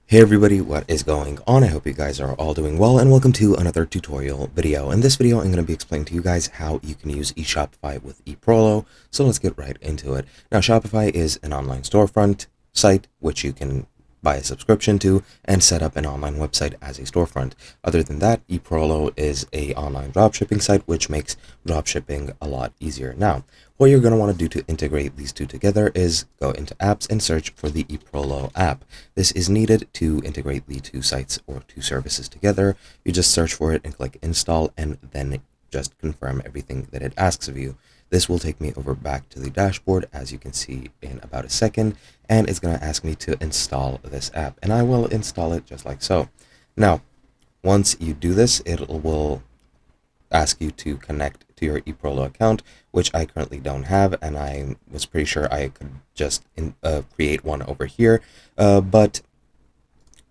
Hey everybody, what is going on? I hope you guys are all doing well, and welcome to another tutorial video. In this video, I'm going to be explaining to you guys how you can use eShopify with Eprolo. So let's get right into it. Now, Shopify is an online storefront site which you can buy a subscription to and set up an online website as a storefront. Other than that, Eprolo is a online dropshipping site which makes dropshipping a lot easier. Now, what you're going to want to do to integrate these two together is go into apps and search for the Eprolo app. This is needed to integrate the two sites or two services together. You just search for it and click install, and then just confirm everything that it asks of you. This will take me over back to the dashboard, as you can see in about a second, and it's going to ask me to install this app, and I will install it just like so. Now, once you do this, it will ask you to connect to your Eprolo account, which I currently don't have, and I was pretty sure I could just create one over here, but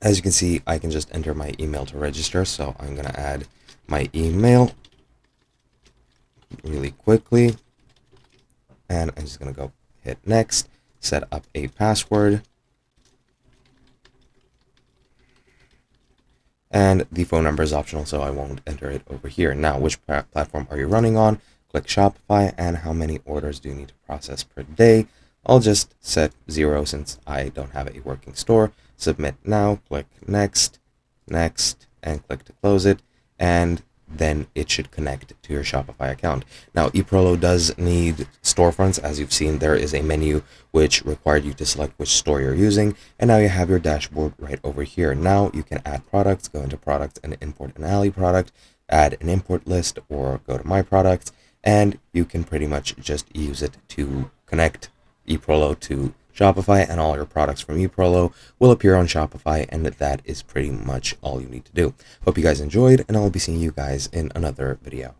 as you can see, I can just enter my email to register. So I'm going to add my email really quickly, and I'm just going to go hit next, set up a password, and the phone number is optional, so I won't enter it over here. Now, which platform are you running on? Click Shopify, and how many orders do you need to process per day? I'll just set 0 since I don't have a working store. Submit now, click next, and click to close it, and then it should connect to your Shopify account. Now, Eprolo does need storefronts. As you've seen, there is a menu which required you to select which store you're using, and now you have your dashboard right over here. Now you can add products, go into products and import an alley product, add an import list, or go to my products, and you can pretty much just use it to connect Eprolo to Shopify, and all your products from Eprolo will appear on Shopify, and that is pretty much all you need to do. Hope you guys enjoyed, and I'll be seeing you guys in another video.